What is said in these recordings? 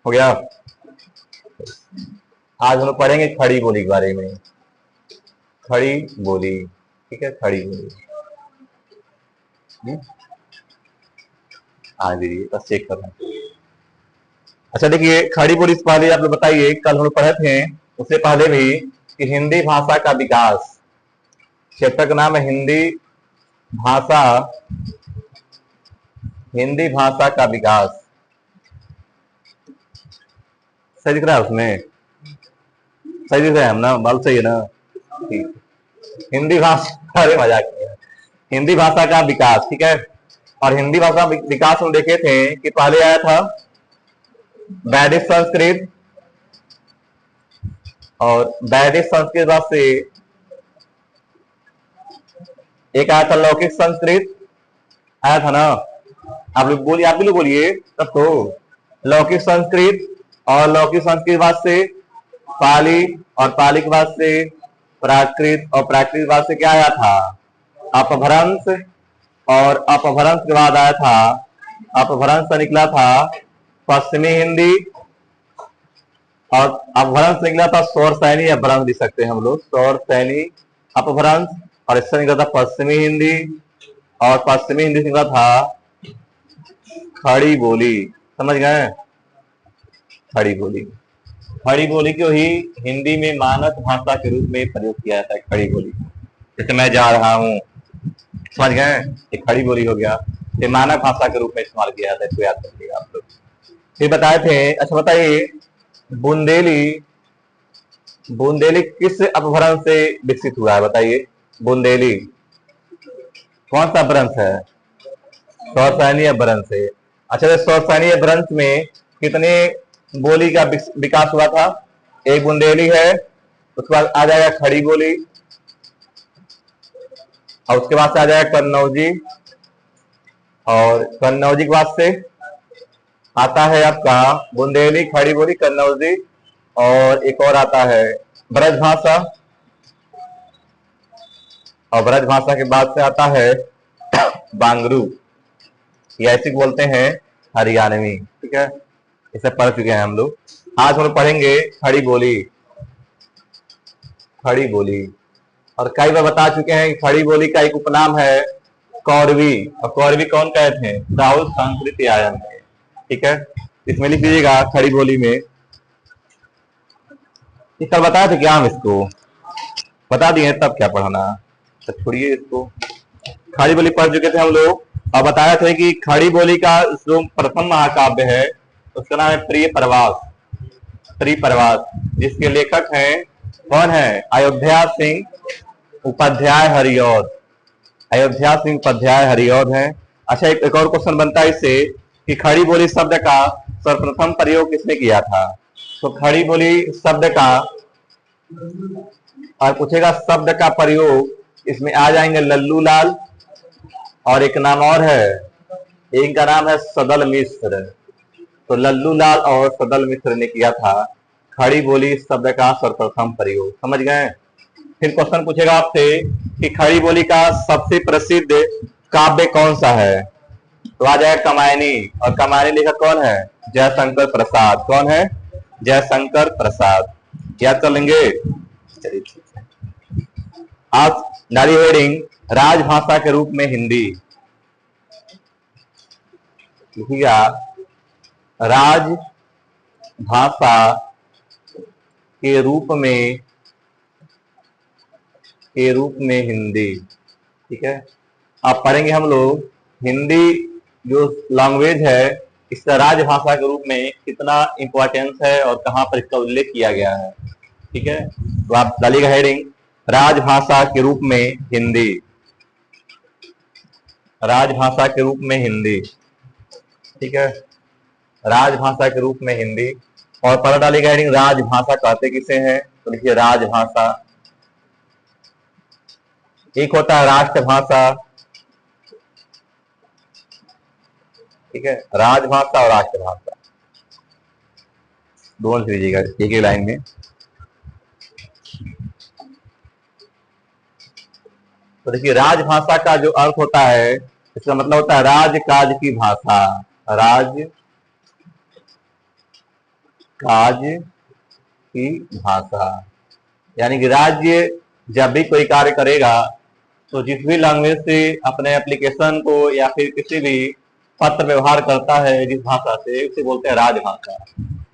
हो गया। आज हम लोग पढ़ेंगे खड़ी बोली के बारे में। खड़ी बोली, ठीक है, खड़ी बोली। हाँ जी, बस चेक करना। अच्छा देखिए, खड़ी बोली से पहले आप लोग बताइए, कल हम लोग पढ़े थे उससे पहले भी कि हिंदी भाषा का विकास, चैप्टर का नाम है भाषा हिंदी भाषा का विकास। सही दिख रहा है उसमें? सही दिख रहा है हम ना, बाल सही है ना? ठीक। हिंदी भाषा, अरे मजाक किया। हिंदी भाषा का विकास, ठीक है। और हिंदी भाषा विकास हम देखे थे कि पहले आया था वैदिक संस्कृत, और वैदिक संस्कृत बाद से एक आया था लौकिक संस्कृत, आया था ना? आप लोग बोलिए, आप भी लोग बोलिए तब तो। लौकिक संस्कृत, और लौकिक संस्कृत बाद से पाली, और पाली के बाद से प्राकृत, और प्राकृत बाद से क्या आया था? अपभ्रंश, और अपभ्रंश के बाद आया था, अपभ्रंश से निकला था पश्चिमी हिंदी, और अपभ्रंश से निकला था सौर सैनी अपभ्रंश लिख सकते हैं हम लोग, सौर सैनी अपभ्रंश, और इससे निकला था पश्चिमी हिंदी, और पश्चिमी हिंदी से निकला था खड़ी बोली। समझ गए? खड़ी बोली, खड़ी बोली को ही हिंदी में मानक भाषा के रूप में प्रयोग किया जाता है। खड़ी बोली, जैसे मैं जा रहा हूँ, समझ गए? ये खड़ी बोली हो गया, ये मानक भाषा के रूप में इस्तेमाल किया जाता है, इसको याद रखिएगा आप लोग। फिर बताए थे। अच्छा बताइए, बुंदेली, बुंदेली किस अपभ्रंश से विकसित हुआ है? बताइए, बुंदेली कौन सा अपभ्रंश है? सौरसैनी अपभ्रंश से। अच्छा, सौरसैनी अपभ्रंश में कितने बोली का विकास हुआ था? एक बुंदेली है, उसके बाद आ जाएगा खड़ी बोली, और उसके बाद से आ जाएगा कन्नौजी, और कन्नौजी के बाद से आता है आपका बुंदेली, खड़ी बोली, कन्नौजी, और एक और आता है ब्रजभाषा, और ब्रजभाषा के बाद से आता है बांगरू, ये ऐसे बोलते हैं हरियाणवी, ठीक है। इसे पढ़ चुके हैं हम लोग। आज हम लोग पढ़ेंगे खड़ी बोली। खड़ी बोली, और कई बार बता चुके हैं कि खड़ी बोली का एक उपनाम है कौरवी, और कौरवी कौन कहते हैं? राहुल सांस्कृतिक आयन है, ठीक है। इसमें लिख दीजिएगा खड़ी बोली में। कल बताए थे क्या हम इसको? बता दिए तब क्या पढ़ाना, तो छोड़िए इसको। खड़ी बोली पढ़ चुके थे हम लोग, और बताया थे कि खड़ी बोली का जो प्रथम महाकाव्य है उसका नाम है प्रिय प्रवास। प्रिय प्रवास, जिसके लेखक हैं कौन है? अयोध्या सिंह उपाध्याय हरिऔध। अयोध्या सिंह उपाध्याय हरिऔध है। अच्छा, एक और क्वेश्चन बनता है इससे कि खड़ी बोली शब्द का सर्वप्रथम प्रयोग किसने किया था? तो खड़ी बोली शब्द का, और पूछेगा शब्द का प्रयोग, इसमें आ जाएंगे लल्लू लाल, और एक नाम और है, एक का नाम है सदल मिश्र। तो लल्लू लाल और सदल मिश्र ने किया था खड़ी बोली शब्द का सर्वप्रथम प्रयोग। समझ गए? फिर क्वेश्चन पूछेगा आपसे कि खड़ी बोली का सबसे प्रसिद्ध काव्य कौन सा है? तो आ जाएगा कमायनी, और कमायनी लेखक कौन है? जयशंकर प्रसाद। कौन है? जयशंकर प्रसाद। याद कर लेंगे। आज डाली हेडिंग राजभाषा के रूप में हिंदी, लिखिएगा राजभाषा के रूप में हिंदी, ठीक है। आप पढ़ेंगे हम लोग हिंदी जो लैंग्वेज है, इसका राजभाषा के रूप में कितना इंपॉर्टेंस है और कहां पर इसका उल्लेख किया गया है, ठीक है। तो आप डालिएगा हेडिंग राजभाषा के रूप में हिंदी, राजभाषा के रूप में हिंदी, ठीक है। राजभाषा के रूप में हिंदी, और पहला डालिएगा हेडिंग राजभाषा कहते किसे हैं? तो लिखिए राजभाषा। एक होता है राष्ट्रभाषा, ठीक है, राजभाषा और राष्ट्रभाषा दोनों लीजिएगा एक ही लाइन में। तो देखिए राजभाषा का जो अर्थ होता है, इसका मतलब होता है राजकाज की भाषा, राज राज्य की भाषा, यानी कि राज्य जब भी कोई कार्य करेगा तो जिस भी लैंग्वेज से अपने एप्लीकेशन को या फिर किसी भी पत्र व्यवहार करता है जिस भाषा से, उसे बोलते हैं राजभाषा।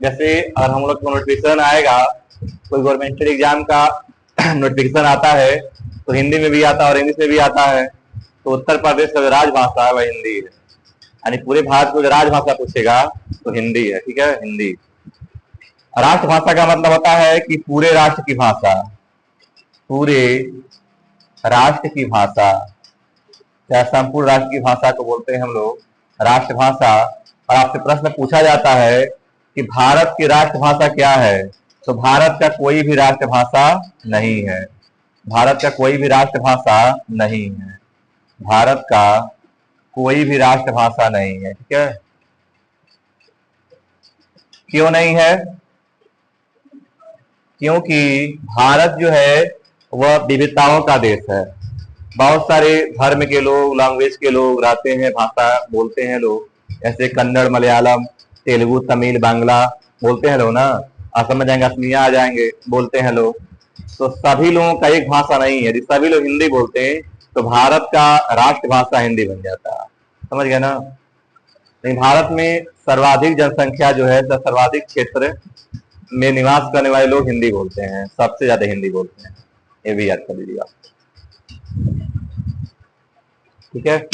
जैसे अगर हम लोग को नोटिफिकेशन आएगा, कोई गवर्नमेंटल एग्जाम का नोटिफिकेशन आता है तो हिंदी में भी आता है और इंग्लिश में भी आता है, तो उत्तर प्रदेश का जो राजभाषा है वह हिंदी है। यानी पूरे भारत को जो राजभाषा पूछेगा तो हिंदी है। ठीक है, हिंदी। राष्ट्रभाषा का मतलब होता है कि पूरे राष्ट्र की भाषा, पूरे राष्ट्र की भाषा या संपूर्ण राष्ट्र की भाषा को बोलते हैं हम लोग राष्ट्रभाषा। और आपसे प्रश्न पूछा जाता है कि भारत की राष्ट्रभाषा क्या है, तो भारत का कोई भी राष्ट्रभाषा नहीं है। भारत का कोई भी राष्ट्रभाषा नहीं है। भारत का कोई भी राष्ट्रभाषा नहीं है। ठीक है, क्यों नहीं है? क्योंकि भारत जो है वह विविधताओं का देश है। बहुत सारे धर्म के लोग, लैंग्वेज के लोग रहते हैं, भाषा बोलते हैं लोग, जैसे कन्नड़, मलयालम, तेलुगु, तमिल, बांग्ला बोलते हैं लोग ना। असम में जाएंगे असमिया आ जाएंगे, बोलते हैं लोग। तो सभी लोगों का एक भाषा नहीं है। यदि सभी लोग हिंदी बोलते हैं तो भारत का राष्ट्रभाषा हिंदी बन जाता है। समझ गए ना? लेकिन भारत में सर्वाधिक जनसंख्या जो है, सर्वाधिक क्षेत्र में निवास करने वाले लोग हिंदी बोलते हैं, सबसे ज्यादा हिंदी बोलते हैं। ये भी याद कर लीजिएगा। ठीक है,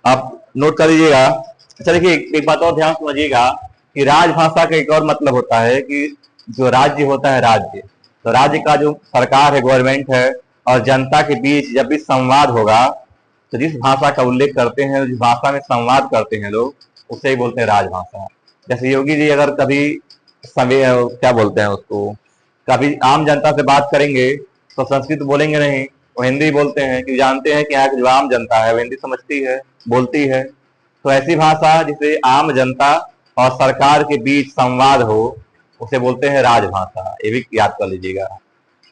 आप नोट कर लीजिएगा। अच्छा देखिए, एक बात और ध्यान समझिएगा कि राजभाषा का एक और मतलब होता है कि जो राज्य होता है, राज्य, तो राज्य का जो सरकार है, गवर्नमेंट है, और जनता के बीच जब भी संवाद होगा तो जिस भाषा का उल्लेख करते हैं, जिस भाषा में संवाद करते हैं लोग, उसे ही बोलते हैं राजभाषा। जैसे योगी जी अगर कभी क्या बोलते हैं उसको, कभी आम जनता से बात करेंगे तो संस्कृत बोलेंगे नहीं, वो हिंदी बोलते हैं, कि जानते हैं कि यहाँ की जो आम जनता है वो हिंदी समझती है, बोलती है। तो ऐसी भाषा जिसे आम जनता और सरकार के बीच संवाद हो, उसे बोलते हैं राजभाषा। ये भी याद कर लीजिएगा।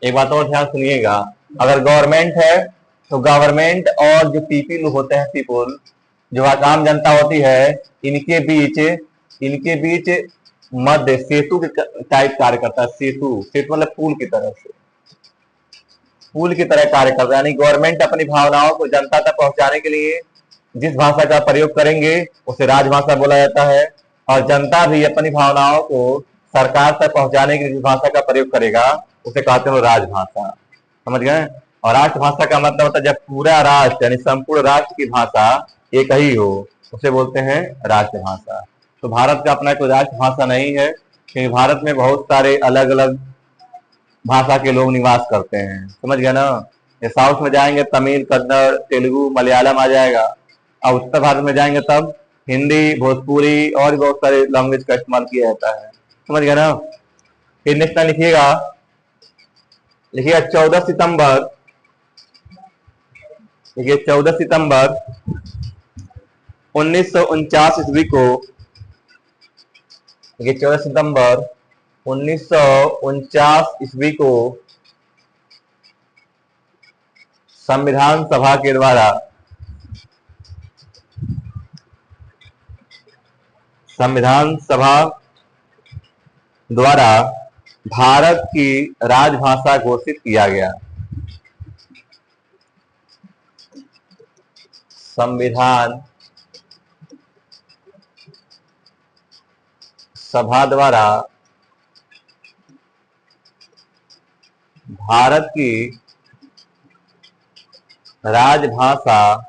एक बात और ध्यान सुनिएगा, अगर गवर्नमेंट है तो गवर्नमेंट और जो पीपल होते हैं, पीपल जो आम जनता होती है, इनके बीच मध्य सेतु के टाइप कार्य करता है। सेतु, सेतु मतलब पुल की तरह से, पुल की तरह कार्य करता है। यानी गवर्नमेंट अपनी भावनाओं को जनता तक पहुंचाने के लिए जिस भाषा का प्रयोग करेंगे उसे राजभाषा बोला जाता है, और जनता भी अपनी भावनाओं को सरकार तक पहुंचाने के लिए जिस भाषा का प्रयोग करेगा उसे कहते हैं राजभाषा। समझ गए? और राष्ट्रभाषा का मतलब होता है जब पूरा राष्ट्र यानी संपूर्ण राष्ट्र की भाषा एक ही हो, उसे बोलते हैं राष्ट्रभाषा। तो भारत का अपना कोई राष्ट्रभाषा नहीं है, क्योंकि भारत में बहुत सारे अलग अलग भाषा के लोग निवास करते हैं। समझ गए ना? ये साउथ में जाएंगे तमिल, कन्नड़, तेलुगु, मलयालम आ जाएगा, और उत्तर भारत में जाएंगे तब हिंदी, भोजपुरी और भी बहुत सारे लैंग्वेज का इस्तेमाल किया जाता है। समझ गए ना? फिर नेक्स्ट टाइम लिखिएगा, लिखिएगा 14 सितंबर, देखिए 14 सितंबर 1949 ईस्वी को, देखिए 14 सितंबर 1949 ईस्वी को संविधान सभा के द्वारा, संविधान सभा द्वारा भारत की राजभाषा घोषित किया गया। संविधान सभा द्वारा भारत की राजभाषा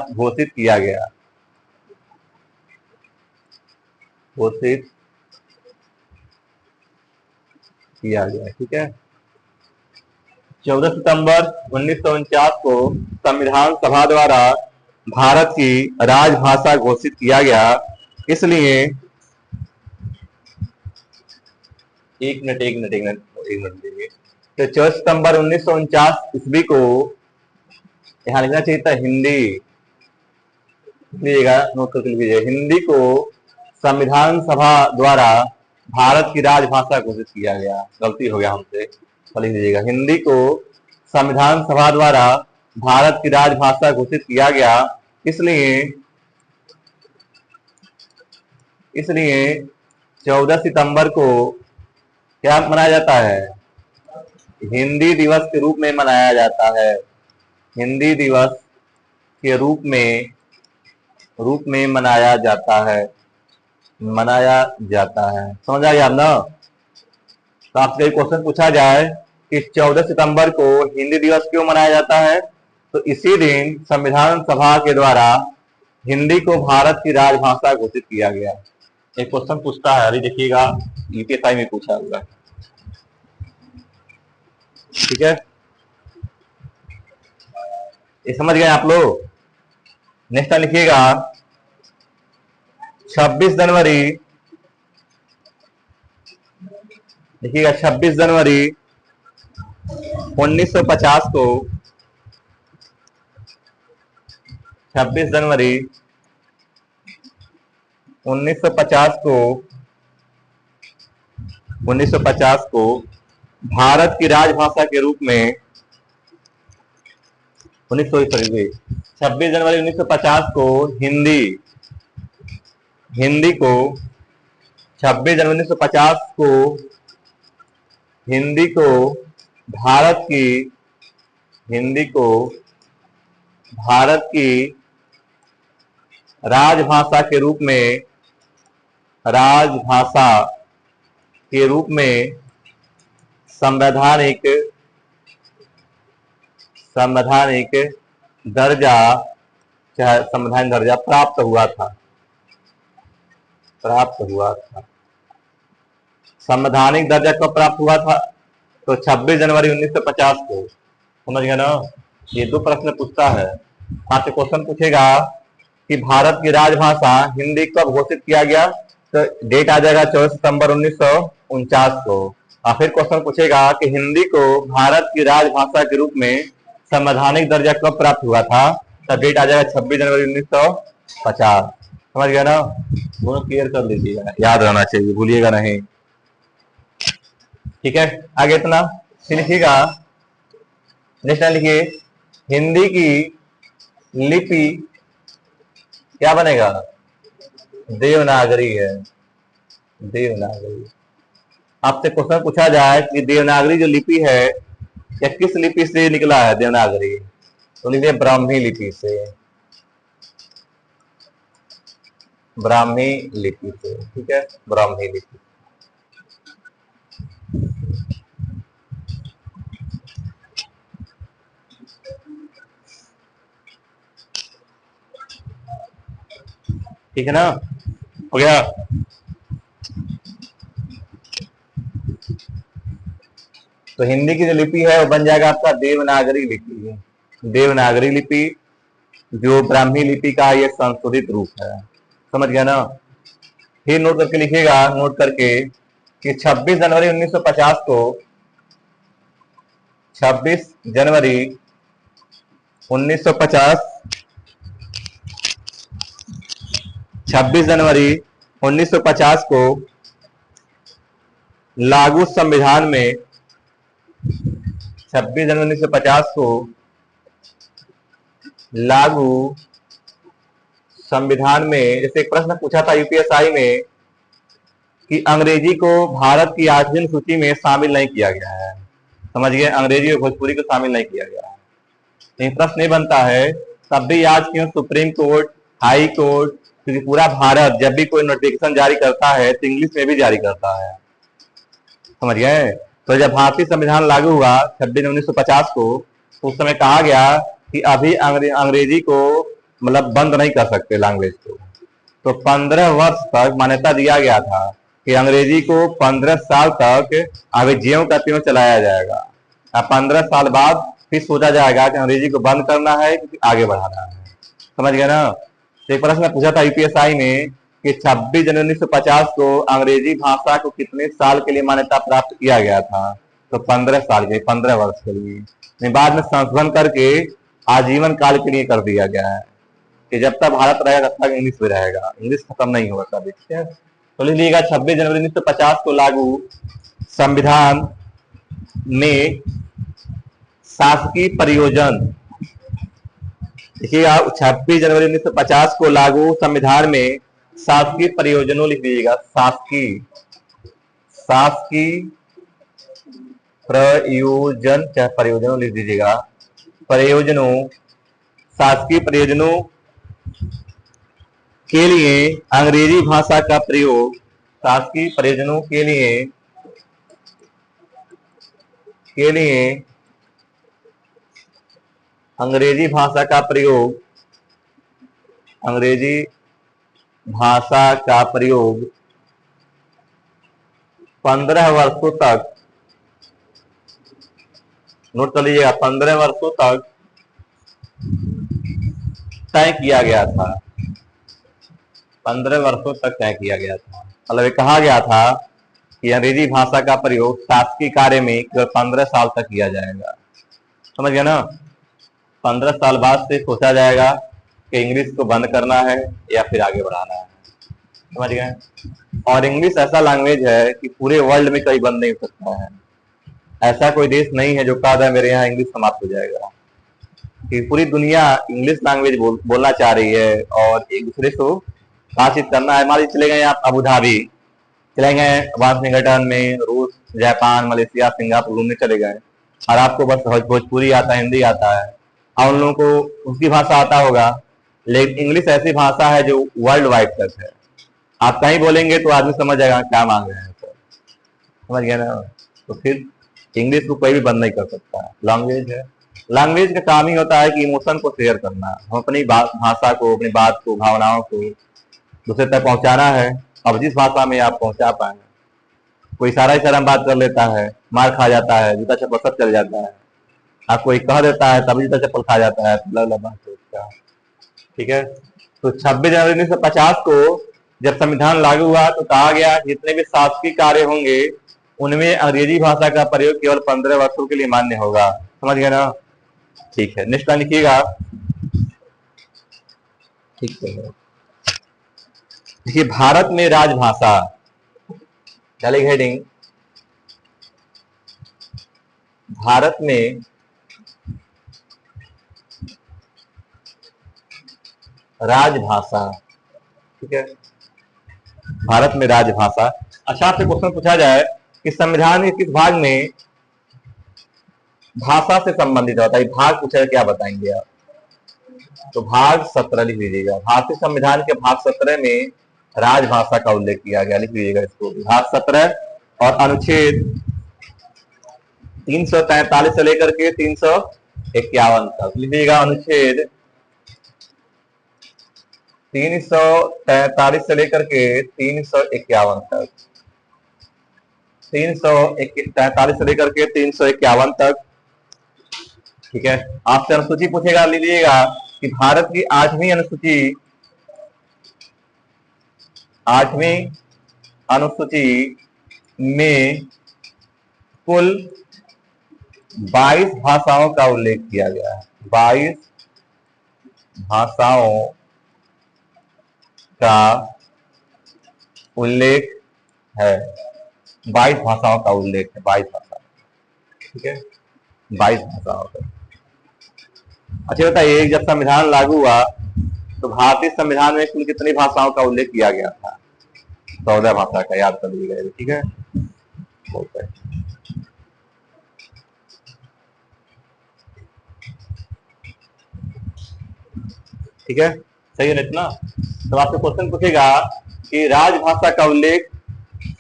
घोषित किया गया, घोषित किया गया। ठीक है, 14 सितंबर 1949 को संविधान सभा द्वारा भारत की राजभाषा घोषित किया गया। इसलिए एक मिनट देखिए, तो 14 सितंबर 1949 ईस्वी को यहाँ लिखना चाहिए था हिंदी, लीजिएगा, नोट करके लीजिए, हिंदी को संविधान सभा द्वारा भारत की राजभाषा घोषित किया गया। गलती हो गया हमसे, लिख लीजिएगा, हिंदी को संविधान सभा द्वारा भारत की राजभाषा घोषित किया गया। इसलिए इसलिए 14 सितंबर को क्या मनाया जाता है? हिंदी दिवस के रूप में मनाया जाता है। हिंदी दिवस के रूप में मनाया जाता है। समझ आ गया आप ना? तो आपसे क्वेश्चन पूछा जाए कि 14 सितंबर को हिंदी दिवस क्यों मनाया जाता है, तो इसी दिन संविधान सभा के द्वारा हिंदी को भारत की राजभाषा घोषित किया गया। एक क्वेश्चन पूछता है, अभी देखिएगा, यूपीएससी में पूछा हुआ। ठीक है, ये समझ गए आप लोग? नेक्स्ट लिखिएगा 26 जनवरी, देखिएगा 26 जनवरी 1950 को, 26 जनवरी 1950 को भारत की राजभाषा के रूप में 26 जनवरी 1950 को हिंदी को 26 जनवरी 1950 को हिंदी को भारत की राजभाषा के रूप में संवैधानिक दर्जा प्राप्त हुआ था। संवैधानिक दर्जा कब प्राप्त हुआ था? तो 26 जनवरी 1950 को। समझ गए ना? ये दो प्रश्न पूछता है। आपसे क्वेश्चन पूछेगा कि भारत की राजभाषा हिंदी कब घोषित किया गया, तो डेट आ जाएगा 14 सितंबर 1949 को। और फिर क्वेश्चन पूछेगा कि हिंदी को भारत की राजभाषा के रूप में संवैधानिक दर्जा कब प्राप्त हुआ था, तो डेट आ जाएगा 26 जनवरी 1950। समझ गया ना? दोनों क्लियर कर लीजिएगा, याद रहना चाहिए, भूलिएगा नहीं। ठीक है, आगे इतना। फिर लिखिएगा, नेक्स्ट लिखिए, हिंदी की लिपि क्या बनेगा? देवनागरी है। देवनागरी। आपसे क्वेश्चन पूछा जाए कि देवनागरी जो लिपि है, या किस लिपि से निकला है देवनागरी, तो लिखिए ब्राह्मी लिपि से। ब्राह्मी लिपि से। ठीक है, ब्राह्मी लिपि। ठीक है ना? हो गया? तो हिंदी की जो लिपि है वो बन जाएगा आपका देवनागरी लिपि। देवनागरी लिपि जो ब्राह्मी लिपि का ये संशोधित रूप है। समझ गया ना? फिर नोट करके लिखिएगा, नोट करके कि 26 जनवरी 1950 को 26 जनवरी 1950 26 जनवरी 1950 को लागू संविधान में 26 जनवरी 1950 को लागू संविधान में, जैसे एक प्रश्न पूछा था यूपीएससी में कि अंग्रेजी को भारत की 8वीं सूची में शामिल नहीं किया गया है। समझ गए? अंग्रेजी और भोजपुरी को शामिल नहीं किया गया है। नहीं, प्रश्न नहीं बनता है, तब भी आज क्यों सुप्रीम कोर्ट, हाई कोर्ट, क्योंकि पूरा भारत जब भी कोई नोटिफिकेशन जारी करता है तो इंग्लिश में भी जारी करता है। समझ गए? तो जब भारतीय संविधान लागू हुआ 26 जनवरी 1950 को, तो उस समय कहा गया कि अभी अंग्रेजी को मतलब बंद नहीं कर सकते लैंग्वेज को। तो 15 वर्ष तक मान्यता दिया गया था कि अंग्रेजी को 15 साल तक अभी ज्यों का त्यों चलाया जाएगा। अब 15 साल बाद फिर सोचा जाएगा कि अंग्रेजी को बंद करना है कि आगे बढ़ाना है। समझ गए ना? तो एक प्रश्न पूछा था यूपीएससी में कि 26 जनवरी 1950 को अंग्रेजी भाषा को कितने साल के लिए मान्यता प्राप्त किया गया था, तो 15 साल के, 15 वर्ष के लिए। बाद में संशोधन करके आजीवन काल के लिए कर दिया गया है कि जब तक भारत रहेगा तब तक इंग्लिश में रहेगा, इंग्लिश खत्म नहीं होगा कभी। ठीक है, तो लीजिएगा 26 जनवरी 1950 को लागू संविधान में शासकीय परियोजन। देखिएगा 26 जनवरी 1950 को लागू संविधान में शासकीय प्रयोजनों लिख दीजिएगा, शासकीय, शासकीय प्रयोजन, चाहे प्रयोजनों लिख दीजिएगा, प्रयोजनों, शासकीय प्रयोजनों के लिए अंग्रेजी भाषा का प्रयोग, शासकीय प्रयोजनों के लिए अंग्रेजी भाषा का प्रयोग, अंग्रेजी भाषा का प्रयोग 15 वर्षों तक, नोट कर लीजिएगा, 15 वर्षों तक तय किया गया था, 15 वर्षों तक तय किया गया था। मतलब ये कहा गया था कि अंग्रेजी भाषा का प्रयोग शासकीय कार्य में केवल 15 साल तक किया जाएगा। समझ गया ना? 15 साल बाद से सोचा जाएगा कि इंग्लिश को बंद करना है या फिर आगे बढ़ाना है। समझ गए? और इंग्लिश ऐसा लैंग्वेज है कि पूरे वर्ल्ड में कहीं बंद नहीं हो सकता है। ऐसा कोई देश नहीं है जो कहा था मेरे यहाँ इंग्लिश समाप्त हो जाएगा, कि पूरी दुनिया इंग्लिश लैंग्वेज बोलना चाह रही है और एक दूसरे को बातचीत करना है। मान लीजिए चले गए आप अबू धाबी, चले गए वाशिंगटन में, रूस, जापान, मलेशिया, सिंगापुर घूमने चले गए और आपको बस भोजपुरी आता है, हिंदी आता है और उन लोगों को उसकी भाषा आता होगा, लेकिन इंग्लिश ऐसी भाषा है जो वर्ल्ड वाइड तक है। आप कहीं बोलेंगे तो आदमी समझ जाएगा क्या मांग रहे हैं। तो समझ गया ना? तो फिर इंग्लिश को कोई भी बंद नहीं कर सकता, लैंग्वेज है। लैंग्वेज का काम ही होता है कि इमोशन को शेयर करना, हम अपनी भाषा को, अपनी बात को, भावनाओं को दूसरे तक पहुंचाना है। अब जिस भाषा में आप पहुंचा पाए, कोई इशारा इशारा बात कर लेता है, मार खा जाता है, जूता चप्पल सब चल जाता है। आप कोई कह देता है तभी जूता चप्पल खा जाता है, अलग बात होता है। ठीक है? तो 26 जनवरी 1950 को जब संविधान लागू हुआ तो कहा गया जितने भी शासकीय कार्य होंगे उनमें अंग्रेजी भाषा का प्रयोग केवल 15 वर्षों के लिए मान्य होगा। समझ गए ना? ठीक है, नेक्स्ट लाइन लिखिएगा। ठीक है, देखिए भारत में राजभाषा, चलिए हेडिंग, भारत में राजभाषा। ठीक है, भारत में राजभाषा। अच्छा, आपसे क्वेश्चन पूछा जाए कि संविधान के किस भाग में भाषा से संबंधित होता है, भाग पूछा, क्या बताएंगे आप? तो भाग 17 लिख लीजिएगा। भारतीय संविधान के भाग 17 में राजभाषा का उल्लेख किया गया, लिख लीजिएगा इसको, भाग 17 और अनुच्छेद 343 से लेकर के 351 तक लिखिएगा। अनुच्छेद 343 से लेकर के 351 तक, 343 से लेकर के 351 तक। ठीक है, आपसे अनुसूची पूछेगा, लीजिएगा कि भारत की 8वीं अनुसूची, 8वीं अनुसूची में कुल 22 भाषाओं का उल्लेख किया गया है। 22 भाषाओं का उल्लेख है, 22 भाषाओं का उल्लेख है, 22 भाषा। ठीक है, 22 भाषाओं का। अच्छा बताइए, जब संविधान लागू हुआ तो भारतीय संविधान में कुल कितनी भाषाओं का उल्लेख किया गया था? 14 भाषा का, याद कर लीजिएगा। ठीक है, ठीक है, सही है इतना? तो आपसे क्वेश्चन पूछेगा कि राजभाषा का उल्लेख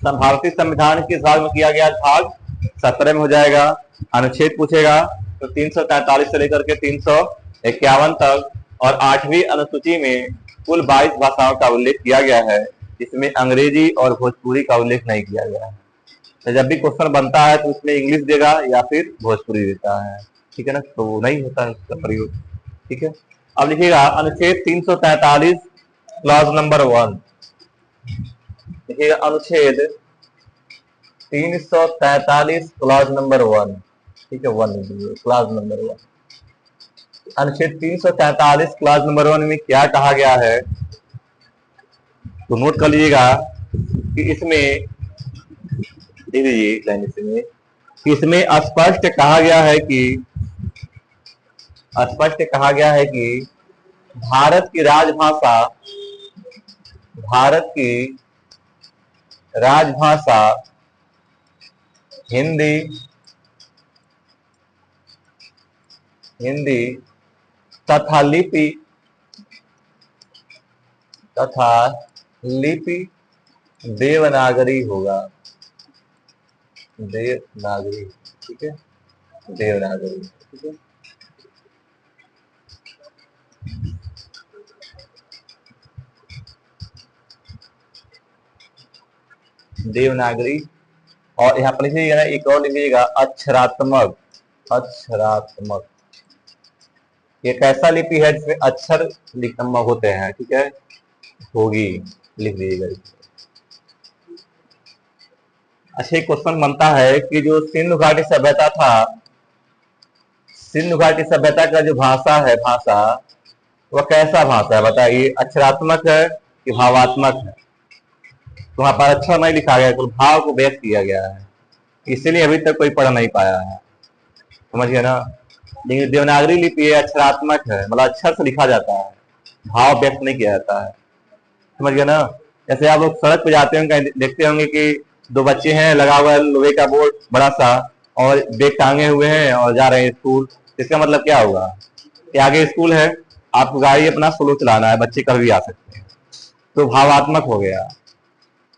भारतीय संविधान के भाग में किया गया, भाग 17 में हो जाएगा। अनुच्छेद पूछेगा तो 343 से लेकर के 351 तक, और 8वीं अनुसूची में कुल 22 भाषाओं का उल्लेख किया गया है, जिसमें अंग्रेजी और भोजपुरी का उल्लेख नहीं किया गया है। तो जब भी क्वेश्चन बनता है तो उसमें इंग्लिश देगा या फिर भोजपुरी देता है। ठीक है ना? तो नहीं होता है उसका प्रयोग। ठीक है, अब लिखिएगा अनुच्छेद 343 क्लॉज नंबर 1, देखिएगा अनुच्छेद 343 क्लॉज नंबर 1। ठीक है, 1 क्लॉज नंबर 1। अनुच्छेद 343 क्लॉज नंबर 1 में क्या कहा गया है, तो नोट कर लीजिएगा कि इसमें इसमें स्पष्ट कहा गया है कि भारत की राजभाषा भारत की राजभाषा हिंदी हिंदी तथा लिपि देवनागरी होगा। देवनागरी, ठीक है, देवनागरी, ठीक है। देवनागरी। और यहाँ पर लिखिएगा ना, एक और लिखिएगा अक्षरात्मक। अक्षरात्मक ये कैसा लिपि है जिसमें अक्षर होते हैं, ठीक है, होगी, लिख दीजिएगा। अच्छा, एक क्वेश्चन बनता है कि जो सिंधु घाटी सभ्यता था, सिंधु घाटी सभ्यता का जो भाषा है, वह कैसा भाषा है बताइए? अक्षरात्मक है कि भावात्मक है? तो वहां पर अक्षर नहीं लिखा गया, केवल भाव को व्यक्त किया गया है, इसीलिए अभी तक कोई पढ़ नहीं पाया है, समझिए ना। लेकिन देवनागरी लिपि अक्षरात्मक है, मतलब अक्षर से लिखा जाता है, भाव व्यक्त नहीं किया जाता है, समझ गए ना। जैसे आप लोग सड़क पे जाते होंगे, देखते होंगे कि दो बच्चे हैं, लगा हुआ है लोहे का बोर्ड बड़ा सा, और बैग टांगे हुए हैं और जा रहे हैं स्कूल। इसका मतलब क्या होगा कि आगे स्कूल है, आपको गाड़ी अपना स्लो चलाना है, बच्चे कभी भी आ सकते हैं, तो भावात्मक हो गया,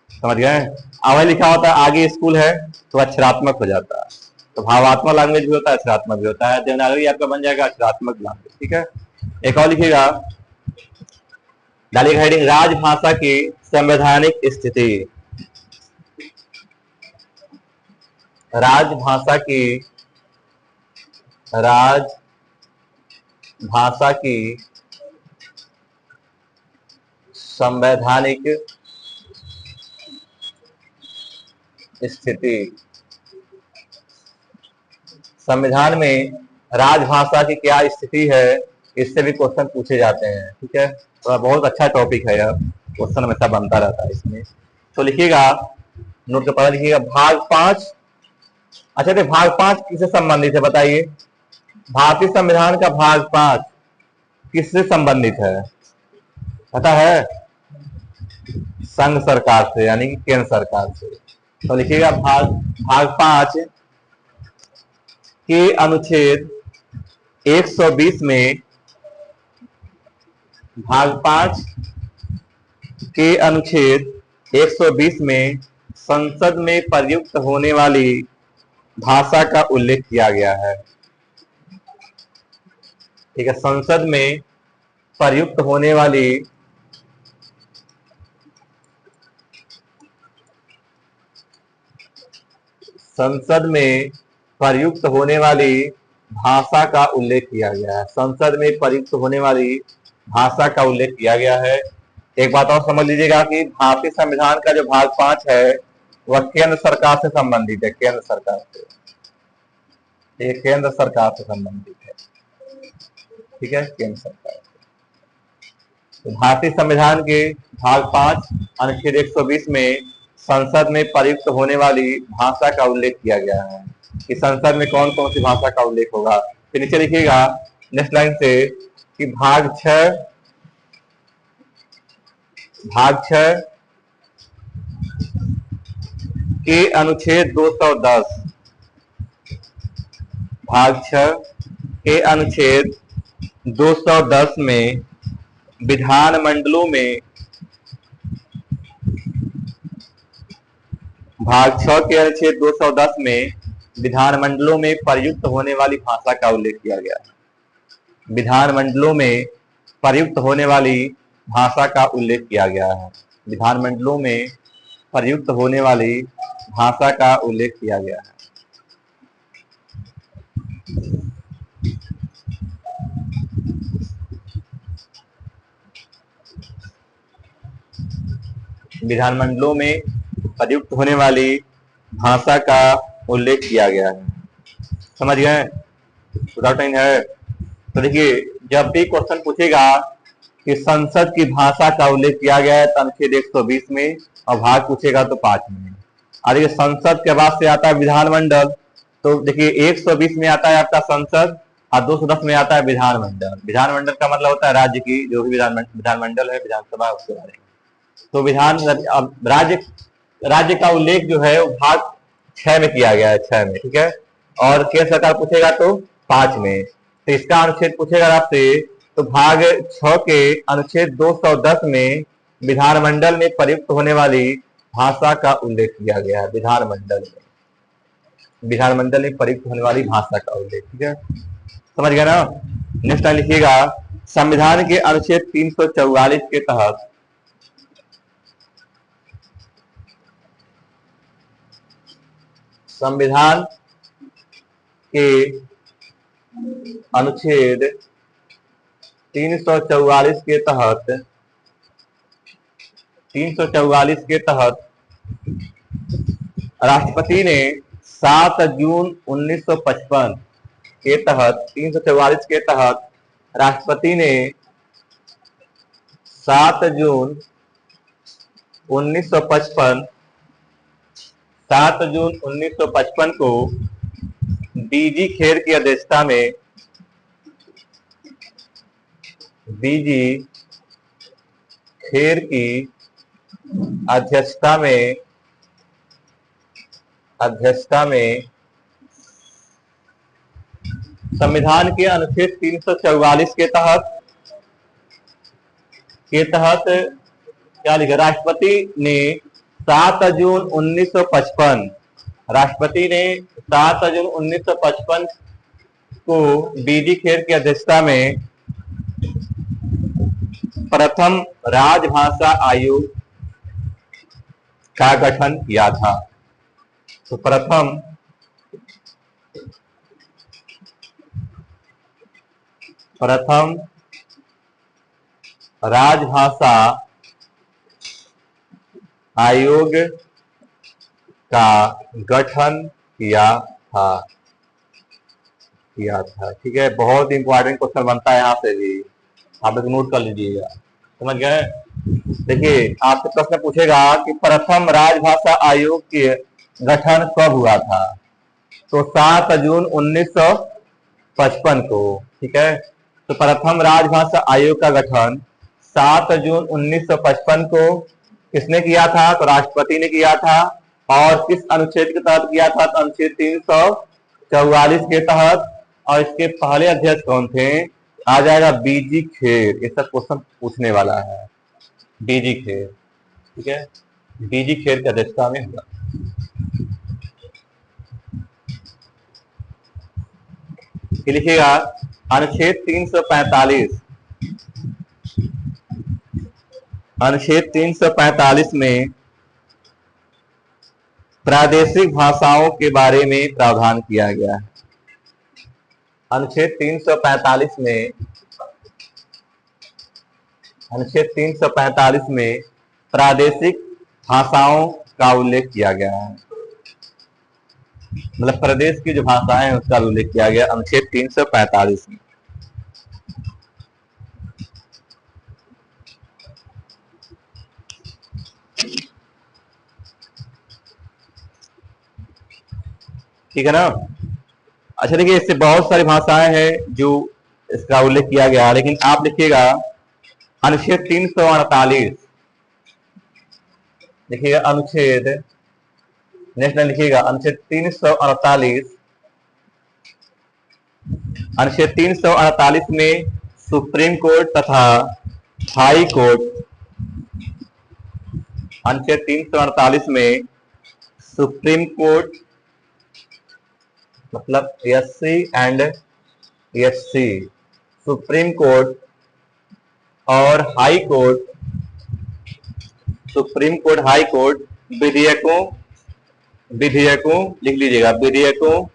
समझ गए। आगे लिखा होता है आगे स्कूल है, तो अक्षरात्मक हो जाता है। तो भावात्मक लैंग्वेज भी होता है, अक्षरात्मक भी होता है। देवनागरी आपका बन जाएगा अक्षरात्मक लैंग्वेज, ठीक है। एक और लिखिएगा, डालिएगा हेडिंग राजभाषा की संवैधानिक स्थिति। राजभाषा की संवैधानिक स्थिति। संविधान में राजभाषा की क्या स्थिति है, इससे भी क्वेश्चन पूछे जाते हैं, ठीक है। तो बहुत अच्छा टॉपिक है, यह क्वेश्चन हमेशा बनता रहता है इसमें। तो लिखिएगा, नोट के पढ़ा लिखिएगा, भाग 5। अच्छा, तो भाग 5 किससे संबंधित है बताइए? भारतीय संविधान का भाग 5 किससे संबंधित है पता है? संघ सरकार से, यानी कि केंद्र सरकार से। तो लिखिएगा, भाग 5 के अनुच्छेद 120 में, भाग 5 के अनुच्छेद 120 में संसद में प्रयुक्त होने वाली भाषा का उल्लेख किया गया है, ठीक है। संसद में प्रयुक्त होने वाली भाषा का उल्लेख किया गया है। संसद में प्रयुक्त होने वाली भाषा का उल्लेख किया गया है। एक बात और समझ लीजिएगा कि भारतीय संविधान का जो भाग 5 है वह केंद्र सरकार से संबंधित है, केंद्र सरकार से, ये केंद्र सरकार से संबंधित है, ठीक है, केंद्र सरकार। तो भारतीय संविधान के भाग 5 अनुच्छेद 120 में संसद में प्रयुक्त होने वाली भाषा का उल्लेख किया गया है कि संसद में कौन कौन सी भाषा का उल्लेख होगा। फिर नीचे लिखिएगा नेक्स्ट लाइन से कि भाग 6 के अनुच्छेद 210, भाग 6 के अनुच्छेद 210 में विधानमंडलों में, भाग 6 के अनुच्छेद 210 में विधानमंडलों में प्रयुक्त होने वाली भाषा का उल्लेख किया गया है। विधानमंडलों में प्रयुक्त होने वाली भाषा का उल्लेख किया गया है। विधानमंडलों में प्रयुक्त होने वाली भाषा का उल्लेख किया गया है। विधानमंडलों में प्रयुक्त होने वाली भाषा का उल्लेख किया गया है, समझ गए? है। तो देखिए, जब भी क्वेश्चन पूछेगा कि संसद की भाषा का उल्लेख किया गया है तो अनुच्छेद 120 में, और भाग पूछेगा तो 5 में। और देखिए, संसद के बाद से आता है विधानमंडल, तो देखिए 120 में आता है आपका संसद और 210 में आता है विधानमंडल। विधानमंडल का मतलब होता है राज्य की जो भी विधानमंडल है, विधानसभा, उसके बारे में, तो विधान राज्य राज्य का उल्लेख जो है वो भाग 6 में किया गया है, 6 में, ठीक है। और केंद्र सरकार पूछेगा तो 5 में। तो इसका अनुच्छेद पूछेगा आपसे तो भाग 6 के अनुच्छेद 210 में विधानमंडल में प्रयुक्त होने वाली भाषा का उल्लेख किया गया है। विधानमंडल में प्रयुक्त होने वाली भाषा का उल्लेख, ठीक है, समझ गया ना। नेक्स्ट टाइम लिखिएगा, संविधान के अनुच्छेद 344 के तहत संविधान के अनुच्छेद 344 के तहत 344 के तहत राष्ट्रपति ने 7 जून 1955 के तहत 344 के तहत राष्ट्रपति ने 7 जून 1955 7 जून 1955 को डीजी खेर की अध्यक्षता में डीजी खेर की अध्यक्षता में संविधान के अनुच्छेद 344 के तहत क्या लिखा, राष्ट्रपति ने 7 जून 1955 राष्ट्रपति ने 7 जून 1955 को डीजी खेर की अध्यक्षता में प्रथम राजभाषा आयोग का गठन किया था। तो प्रथम राजभाषा आयोग का गठन किया था, ठीक है। बहुत इंपॉर्टेंट क्वेश्चन बनता है यहाँ से भी, आप एक नोट कर लीजिएगा, समझ गए। देखिए आपसे प्रश्न पूछेगा कि प्रथम राजभाषा आयोग के गठन कब हुआ था, तो 7 जून 1955 को, ठीक है। तो प्रथम राजभाषा आयोग का गठन 7 जून 1955 को किसने किया था, तो राष्ट्रपति ने किया था। और किस अनुच्छेद के तहत किया था, तो अनुच्छेद 344 के तहत। और इसके पहले अध्यक्ष कौन थे, आ जाएगा बीजी खेर, ये सब क्वेश्चन पूछने वाला है, बीजी खेर, ठीक है, बीजी खेर की अध्यक्षता में हुआ। लिखिएगा, अनुच्छेद 345 में प्रादेशिक भाषाओं के बारे में प्रावधान किया गया है। अनुच्छेद 345 में प्रादेशिक भाषाओं का उल्लेख किया गया है, मतलब प्रदेश की जो भाषाएं हैं उसका उल्लेख किया गया अनुच्छेद 345 में। ठीक है ना। अच्छा देखिए, इससे बहुत सारी भाषाएं हैं जो इसका उल्लेख किया गया है, लेकिन आप लिखिएगा अनुच्छेद 348, देखिएगा अनुच्छेद, नेक्स्ट लाइन लिखिएगा, अनुच्छेद 348 में सुप्रीम कोर्ट तथा हाई कोर्ट, अनुच्छेद 348 में सुप्रीम कोर्ट मतलब SC and SC, Supreme Court और High Court, Supreme Court High Court विधेयकों लिख लीजिएगा, विधेयकों,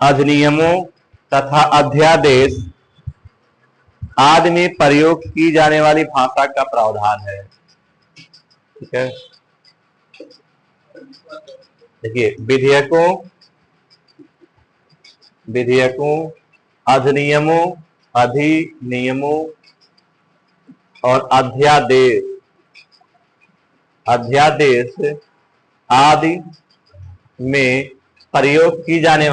अधिनियमों तथा अध्यादेश आदि में प्रयोग की जाने वाली भाषा का प्रावधान है, ठीक है। देखिए, विधेयकों, अधिनियमों और अध्यादेश आदि में प्रयोग की जाने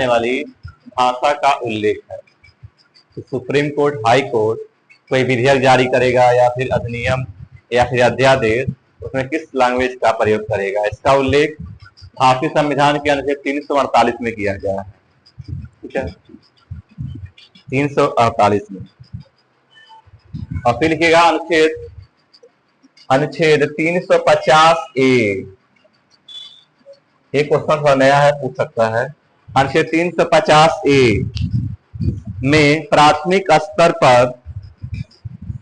वाली भाषा का उल्लेख है, सुप्रीम कोर्ट, हाई कोर्ट कोई विधेयक जारी करेगा या फिर अधिनियम या फिर अध्यादेश, उसमें किस लैंग्वेज का प्रयोग करेगा, इसका उल्लेख भारतीय संविधान के अनुच्छेद 348 में किया गया है। ठीक है, 348 में। और फिर लिखिएगा अनुच्छेद 350A। एक क्वेश्चन थोड़ा नया है, पूछ सकता है। अनुच्छेद 350A में प्राथमिक स्तर पर,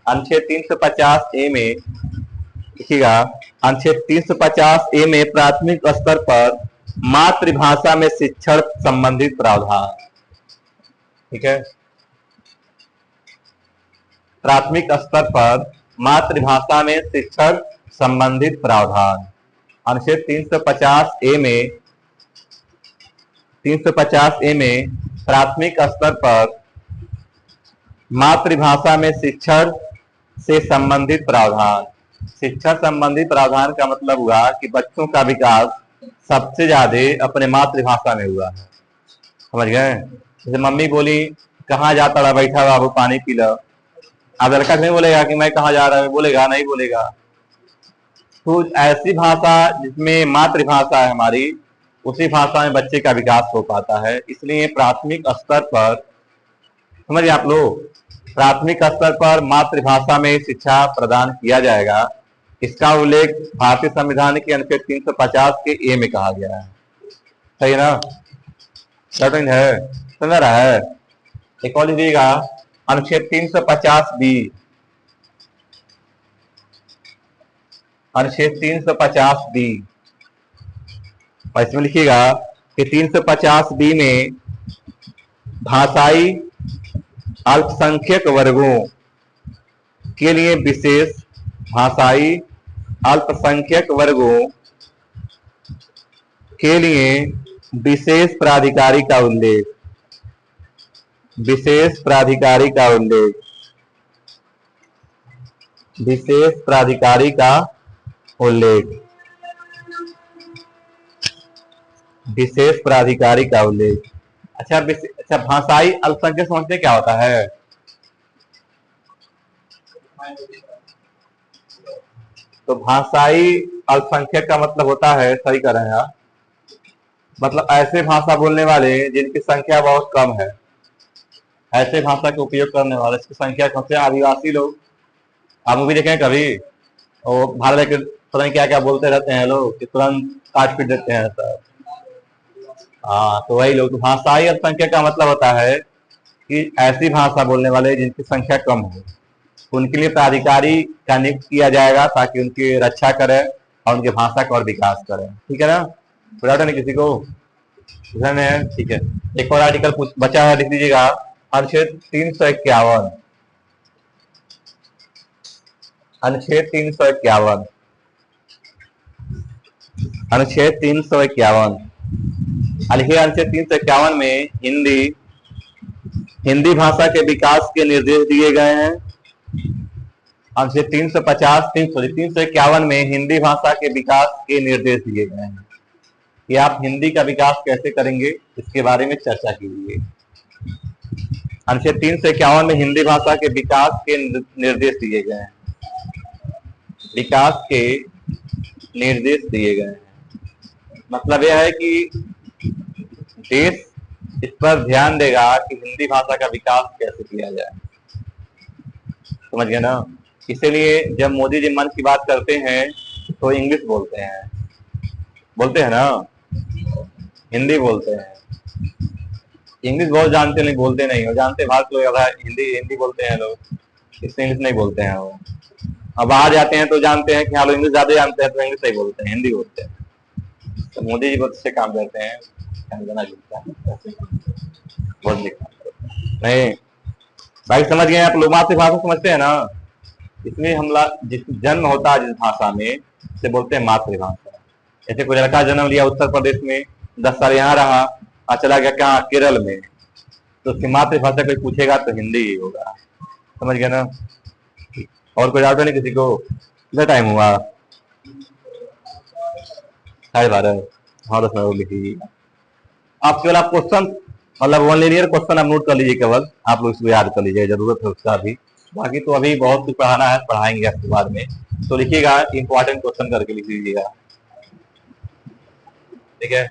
अनुच्छेद 350A में लिखिएगा, अनुच्छेद 350A में प्राथमिक स्तर पर मातृभाषा में शिक्षण संबंधित प्रावधान। ठीक है, प्राथमिक स्तर पर मातृभाषा में शिक्षण संबंधित प्रावधान। अनुच्छेद 350A में प्राथमिक स्तर पर मातृभाषा में शिक्षण से संबंधित प्रावधान। शिक्षण संबंधित प्रावधान का मतलब हुआ कि बच्चों का विकास सबसे ज्यादा अपने मातृभाषा में हुआ है। समझ गए? जैसे मम्मी बोली कहाँ जाता रहा, बैठा बाबू पानी पी लो। अब लड़का नहीं बोलेगा कि मैं कहाँ जा रहा हूँ, बोलेगा नहीं बोलेगा। तो ऐसी भाषा जिसमें मातृभाषा है हमारी, उसी भाषा में बच्चे का विकास हो पाता है। इसलिए प्राथमिक स्तर पर, समझिए आप लोग, प्राथमिक स्तर पर मातृभाषा में शिक्षा प्रदान किया जाएगा। इसका उल्लेख भारतीय संविधान के अनुच्छेद 350 के ए में कहा गया है। सही है ना? सर्टेन है, समझ रहा है? एक और लिखिएगा, अनुच्छेद 350B, अनुच्छेद 350B, और इसमें लिखिएगा कि 350B में भाषाई अल्पसंख्यक वर्गों के लिए विशेष, भाषाई अल्पसंख्यक वर्गों के लिए विशेष प्राधिकारी का उल्लेख, विशेष प्राधिकारी का उल्लेख, विशेष प्राधिकारी का उल्लेख, विशेष प्राधिकारी का उल्लेख। अच्छा, भाषाई अल्पसंख्यक समझते क्या होता है? तो भाषाई अल्पसंख्यक का मतलब होता है, सही कर रहे हैं आप, मतलब ऐसे भाषा बोलने वाले जिनकी संख्या बहुत कम है, ऐसे भाषा के उपयोग करने वाले, इसकी संख्या कम से। आदिवासी लोग, आप मूवी देखें कभी, और भारत के पता नहीं क्या क्या बोलते रहते हैं लोग, कि तुरंत काट पीट देते हैं सब। हाँ, तो वही लोग। भाषाई अल्पसंख्यक का मतलब होता है कि ऐसी भाषा बोलने वाले जिनकी संख्या कम हो, उनके लिए प्राधिकारी का नियुक्त किया जाएगा ताकि उनकी रक्षा करे और उनके भाषा का और विकास करे। ठीक है ना? पूरा नहीं किसी को ध्यान है? ठीक है, एक और आर्टिकल बचा है, लिख दीजिएगा, अनुच्छेद 351, अनुच्छेद 351, अनुच्छेद 351। लिखिए, अनुच्छेद 351 में हिंदी भाषा के विकास के निर्देश दिए गए हैं। अनुच्छेद 351 में हिंदी भाषा के विकास के निर्देश दिए गए हैं कि आप हिंदी का विकास कैसे करेंगे, इसके बारे में चर्चा कीजिए। अनुच्छेद 351 में हिंदी भाषा के विकास के निर्देश दिए गए हैं, विकास के निर्देश दिए गए हैं। मतलब यह है कि देश इस पर ध्यान देगा कि हिंदी भाषा का विकास कैसे किया जाए। समझ गए ना? इसीलिए जब मोदी जी मन की बात करते हैं तो इंग्लिश बोलते हैं, बोलते हैं ना, हिंदी बोलते हैं। इंग्लिश बहुत जानते नहीं, बोलते नहीं हो, जानते भारत लोग हिंदी बोलते हैं लोग, इसलिए इंग्लिश नहीं बोलते हैं वो। अब बाहर जाते हैं तो जानते हैं कि हाँ लोग इंग्लिश ज्यादा जानते हैं, तो इंग्लिश नहीं बोलते हैं, हिंदी बोलते हैं। तो मोदी जी बहुत अच्छे काम करते हैं, बहुत नहीं भाई। समझ गए आप लोग? मातृभाषा समझते हैं ना? इसमें हमला जिस जन्म होता है जिस भाषा में, से बोलते हैं मातृभाषा। ऐसे कोई लड़का जन्म लिया उत्तर प्रदेश में, 10 साल यहाँ रहा और चला गया कहाँ, केरल में, तो उसकी मातृभाषा कोई पूछेगा तो हिंदी ही होगा। समझ गए ना? और कोई डाउट नहीं किसी को? कितना टाइम हुआ? 12:30। हाँ, 10 मिनट लिखिए। आप केवल आप क्वेश्चन मतलब वन लीनियर क्वेश्चन आप नोट कर लीजिए, केवल आप लोग इसको याद कर लीजिए, जरूरत है उसका भी। बाकी तो अभी बहुत कुछ पढ़ाना है, पढ़ाएंगे आपके बाद में। तो लिखिएगा, इंपॉर्टेंट क्वेश्चन करके लिख लीजिएगा, ठीक है।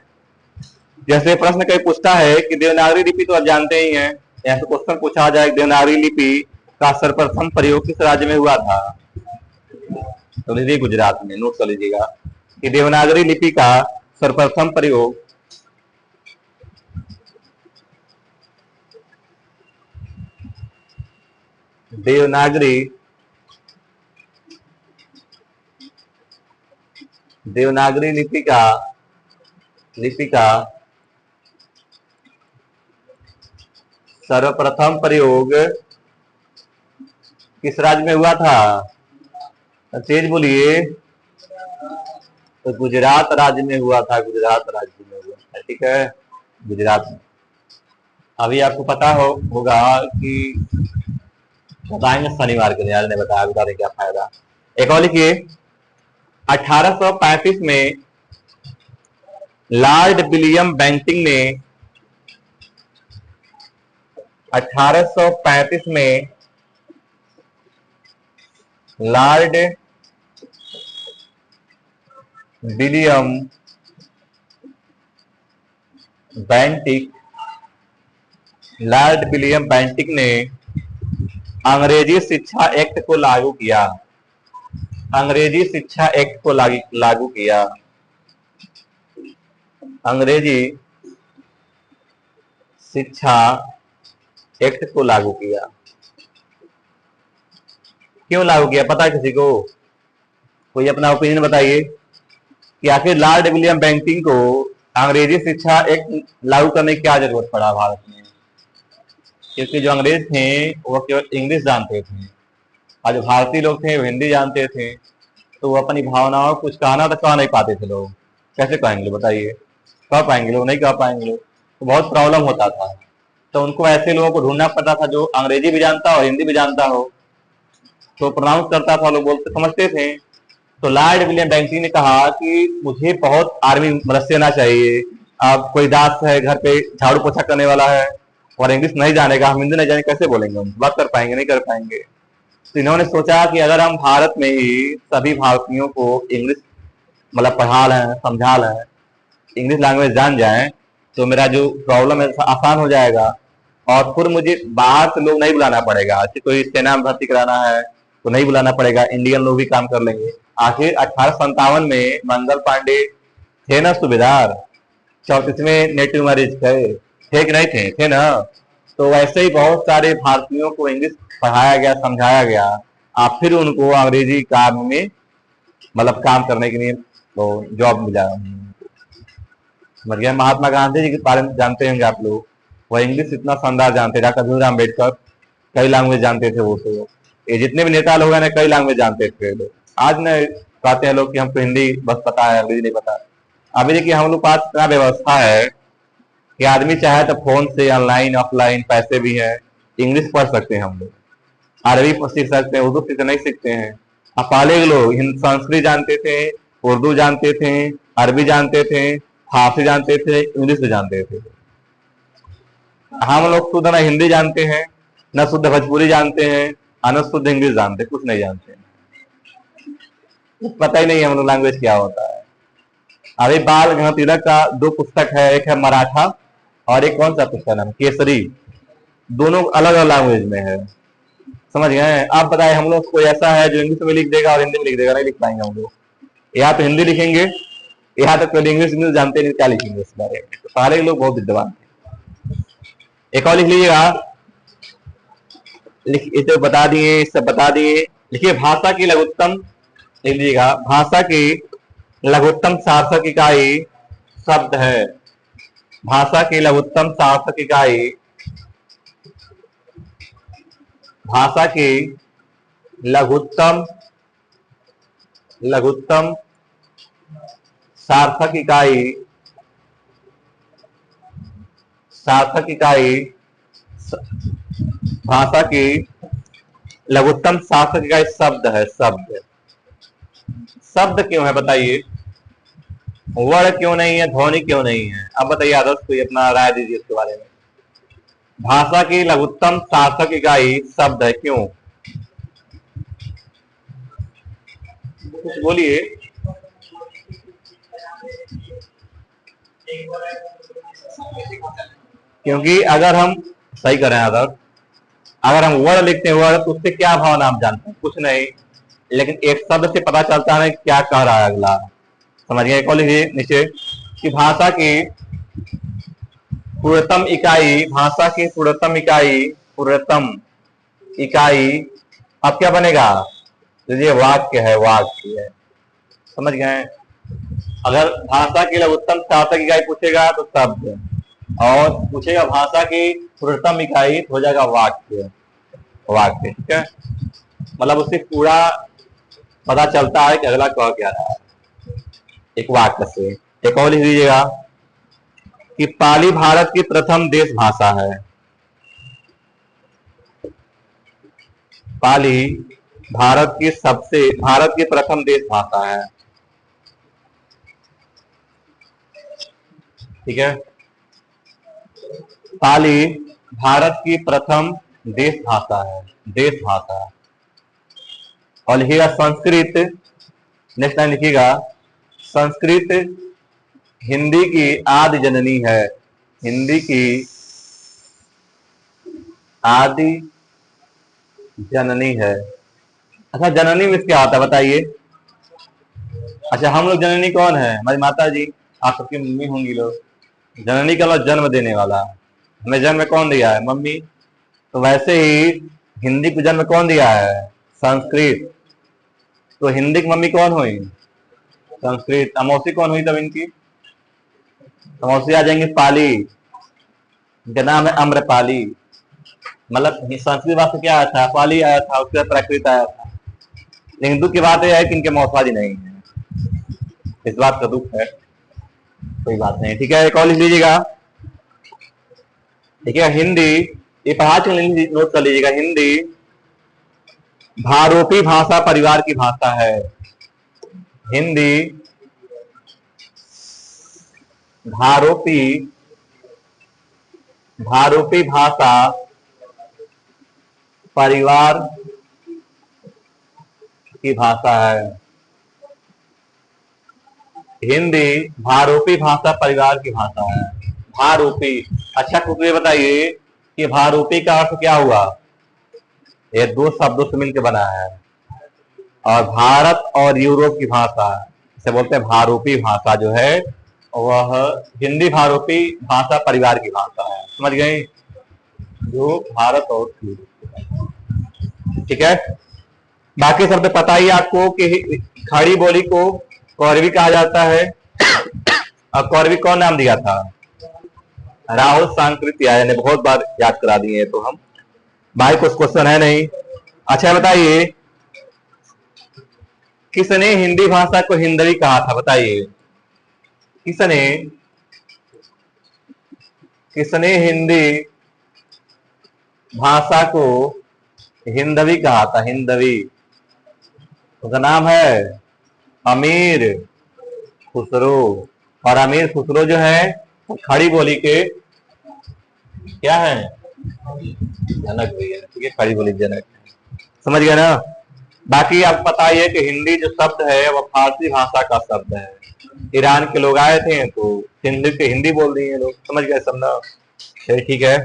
जैसे प्रश्न कहीं पूछता है कि देवनागरी लिपि तो आप जानते ही हैं, यहाँ से क्वेश्चन पूछा जाए देवनागरी लिपि का सर्वप्रथम प्रयोग किस राज्य में हुआ था, तो लीजिए गुजरात में। नोट कर लीजिएगा कि देवनागरी लिपि का सर्वप्रथम प्रयोग देवनागरी लिपि का सर्वप्रथम प्रयोग किस राज्य में हुआ था, तेज बोलिए। तो गुजरात राज्य में हुआ था, गुजरात राज्य में हुआ था, ठीक है, गुजरात में। अभी आपको पता होगा कि बताएंगे शनिवार के दिन, यार ने बताया, बता दें क्या फायदा। एक और लिखिए, 1835 में लॉर्ड विलियम बेंटिंक ने 1835 में लॉर्ड विलियम बेंटिक ने अंग्रेजी शिक्षा एक्ट को लागू किया, अंग्रेजी शिक्षा एक्ट को लागू किया, अंग्रेजी शिक्षा एक्ट को लागू किया। क्यों लागू किया, पता है किसी को? कोई अपना ओपिनियन बताइए कि आखिर लॉर्ड विलियम बेंटिक को अंग्रेजी शिक्षा एक्ट लागू करने की क्या जरूरत पड़ा भारत में? क्योंकि जो अंग्रेज थे वो केवल इंग्लिश जानते थे, और जो भारतीय लोग थे वो हिंदी जानते थे, तो वो अपनी भावनाओं को कुछ कहना तो कह नहीं पाते थे लोग। कैसे कहेंगे बताइए, कह पाएंगे लोग? नहीं कह पाएंगे लोग, तो बहुत प्रॉब्लम होता था। तो उनको ऐसे लोगों को ढूंढना पड़ता था जो अंग्रेजी भी जानता हो, हिंदी भी जानता हो, तो प्रोनाउंस करता था, लोग बोलते समझते थे। तो लॉर्ड विलियम बेंटिक ने कहा कि मुझे बहुत आर्मी मदद देना चाहिए। अब कोई दास है घर पे, झाड़ू पोछा करने वाला है और इंग्लिश नहीं जानेगा, हम हिंदी नहीं जाने, कैसे बोलेंगे, हम बात कर पाएंगे? नहीं कर पाएंगे। तो इन्होंने सोचा कि अगर हम भारत में ही सभी भारतीयों को इंग्लिश मतलब पढ़ा लें, समझा लें, इंग्लिश लैंग्वेज जान जाए, तो मेरा जो प्रॉब्लम है आसान हो जाएगा, और फिर मुझे बाहर से लोग नहीं बुलाना पड़ेगा। कोई सेना में भर्ती कराना है तो नहीं बुलाना पड़ेगा, इंडियन लोग भी काम कर लेंगे। आखिर 1857 में मंगल पांडे थे ना सूबेदार, 34वें नेटिव मैरिज थे कि नहीं थे? थे ना। तो वैसे ही बहुत सारे भारतीयों को इंग्लिश पढ़ाया गया, समझाया गया, और फिर उनको अंग्रेजी काम में मतलब काम करने के लिए तो जॉब मिला। समझ गया? महात्मा गांधी जी के बारे में जानते होंगे आप लोग, वह इंग्लिश इतना शानदार जानते, डॉक्टर भीमराव अम्बेडकर कई लैंग्वेज जानते थे वो। तो ये जितने भी नेता लोग हैं ना, कई लैंग्वेज जानते थे लोग। आज न कहते हैं लोग कि हमको हिंदी बस पता है, अंग्रेजी नहीं पता। अभी देखिए हम लोग पास इतना व्यवस्था है कि आदमी चाहे तो फोन से ऑनलाइन ऑफलाइन पैसे भी है, इंग्लिश पढ़ सकते हैं हम लोग, अरबी सीख सकते हैं, उर्दू सीख नहीं सीखते हैं। अब पहले के लोग संस्कृत जानते थे, उर्दू जानते थे, अरबी जानते थे, फारसी जानते थे, इंग्लिश भी जानते थे। हम लोग शुद्ध ना हिंदी जानते हैं, न शुद्ध भोजपुरी जानते हैं, न शुद्ध इंग्लिश जानते, कुछ नहीं जानते, पता ही नहीं है हम लोग लैंग्वेज क्या होता है। अभी बाल गंगाधर तिलक का 2 पुस्तक है, एक है मराठा और एक कौन सा पुस्तक नाम केसरी, दोनों अलग अलग लैंग्वेज में है। समझ गए? आप बताए हम लोग कोई ऐसा है जो इंग्लिश में लिख देगा और हिंदी में लिख देगा? नहीं लिख पाएंगे हम लोग। या तो हिंदी लिखेंगे, या तो पहले इंग्लिश जानते नहीं, क्या लिखेंगे इस बारे में? तो पहले लोग बहुत विद्वान थे। एक और लिख लीजिएगा, ये तो बता दिए, सब बता दिए। लिखिए, भाषा की लघुत्तम, लिख लीजिएगा, भाषा की लघुत्तम सार्थक इकाई शब्द है। भाषा की लघुत्तम सार्थक इकाई, भाषा की लघुत्तम सार्थक इकाई, भाषा की लघुत्तम सार्थक इकाई शब्द है। शब्द क्यों है बताइए? वर्ण क्यों नहीं है, ध्वनि क्यों नहीं है? अब बताइए आदर्श, कोई अपना राय दीजिए इसके बारे में। भाषा की लघुत्तम सार्थक इकाई शब्द है, क्यों? कुछ बोलिए। क्योंकि अगर हम सही करें, अगर हम वर्ड लिखते हैं वर्ड, तो उससे क्या भावना आप जानते हैं? कुछ नहीं, लेकिन एक शब्द से पता चलता है क्या कह रहा है अगला। समझ गए? एक और लिखिए नीचे कि भाषा की पूर्णतम इकाई, भाषा की पूर्णतम इकाई अब क्या बनेगा? तो ये वाक्य है, वाक्य है। समझ गए? अगर भाषा की लघुत्तम सार्थक इकाई पूछेगा तो शब्द, और पूछेगा भाषा की पूर्णतम इकाई तो हो जाएगा वाक्य। वाक्य, ठीक है? मतलब उससे पूरा पता चलता है कि अगला कह क्या रहा है एक वाक्य से। एक और लिख लीजिएगा कि पाली भारत की प्रथम देश भाषा है। पाली भारत की प्रथम देश भाषा है। ठीक है? पाली भारत की प्रथम देश भाषा है, देश भाषा। और लिखिएगा संस्कृत, नेक्स्ट लाइन लिखिएगा, संस्कृत हिंदी की आदि जननी है। हिंदी की आदि जननी है। अच्छा, जननी में क्या होता है बताइए? अच्छा, हम लोग जननी कौन है? हमारी माता जी, आप सबकी मम्मी होंगी लोग। जननी का मतलब जन्म देने वाला। हमें जन्म कौन दिया है? मम्मी। तो वैसे ही हिंदी को जन्म कौन दिया है? संस्कृत। तो हिंदी की मम्मी कौन हुई? संस्कृत। अमौसी कौन हुई तब इनकी? अमौसी आ जाएंगे पाली, इनका नाम है अम्रपाली। मतलब संस्कृत भाषा क्या आया था? पाली आया था, उसके बाद प्राकृत आया था। लेकिन दुख की बात यह है कि इनके मौसाजी नहीं है, इस बात का दुख है। कोई बात नहीं, ठीक है? एक और लिख लीजिएगा, ठीक है? हिंदी, ये पढ़ा के नोट कर लीजिएगा। हिंदी भारोपी भाषा परिवार की भाषा है। हिंदी भारोपी भाषा परिवार की भाषा है। हिंदी भारोपी भाषा परिवार की भाषा है। भारोपी। अच्छा, कुछ ये बताइए कि भारोपी का अर्थ क्या हुआ? ये दो शब्दों से मिलकर बना है। और भारत और यूरोप की भाषा, इसे बोलते हैं भारोपी भाषा, जो है वह हिंदी भारोपी भाषा परिवार की भाषा है। समझ गए? जो भारत और यूरोप, ठीक है? बाकी शब्द पता ही आपको कि खड़ी बोली को कौरवी कहा जाता है। और कौरवी कौन नाम दिया था? राहुल सांकृत्यायन ने बहुत बार याद करा दिए तो हम, भाई कुछ क्वेश्चन है नहीं। अच्छा बताइए, किसने हिंदी भाषा को हिंदवी कहा था? बताइए, किसने किसने हिंदी भाषा को हिंदवी कहा था? हिंदवी। उसका नाम है अमीर खुसरो। और अमीर खुसरो जो है खड़ी बोली के क्या है? जनक भैया, ठीक है? खड़ी बोली जनक। समझ गए ना? बाकी आपको पता ही है कि हिंदी जो शब्द है वह फारसी भाषा का शब्द है। ईरान के लोग आए थे तो हिंदी बोल दिए लोग। समझ गए सब ना? ठीक है।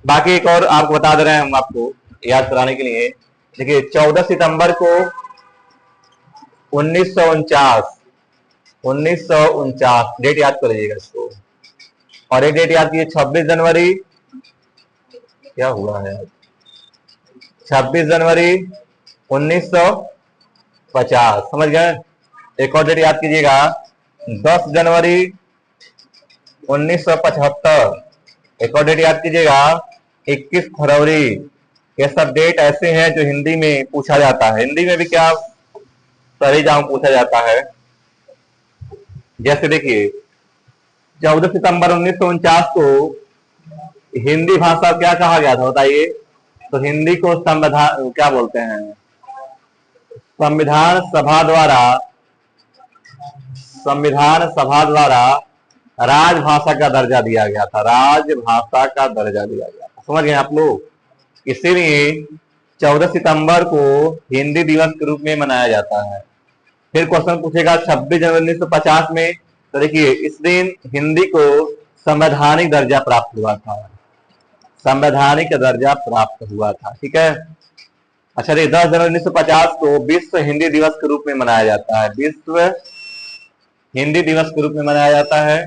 बाकी एक और आपको बता दे रहे हैं हम, आपको याद कराने के लिए। देखिए, 14 सितंबर को 1949 डेट याद कर लीजिएगा इसको। और एक डेट याद कीजिए, 26 जनवरी। क्या हुआ है? 26 जनवरी 1950। समझ गए? एक और डेट याद कीजिएगा, 10 जनवरी 1975। एक और डेट याद कीजिएगा, 21 फरवरी। ये सब डेट ऐसे हैं जो हिंदी में पूछा जाता है। हिंदी में भी क्या सही जाऊं पूछा जाता है। जैसे देखिए, 14 सितंबर 1949 को हिंदी भाषा क्या कहा गया था? बताइए। तो हिंदी को संविधान क्या बोलते हैं? संविधान सभा द्वारा राजभाषा का दर्जा दिया गया था। राजभाषा का दर्जा दिया गया था। समझ गए आप लोग। इसीलिए 14 सितंबर को हिंदी दिवस के रूप में मनाया जाता है। फिर क्वेश्चन पूछेगा 26 जनवरी 1950 में, तो देखिए इस दिन हिंदी को संवैधानिक दर्जा प्राप्त हुआ था, संवैधानिक दर्जा प्राप्त हुआ था। ठीक है। अच्छा, 10 जनवरी 1950 को विश्व हिंदी दिवस के रूप में मनाया जाता है, विश्व हिंदी दिवस के रूप में मनाया जाता है।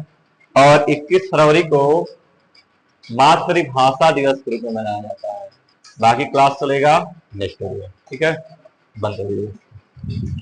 और 21 फरवरी को मातृभाषा दिवस के रूप में मनाया जाता है। बाकी क्लास चलेगा नेक्स्ट वीडियो। ठीक है, बंद करिए।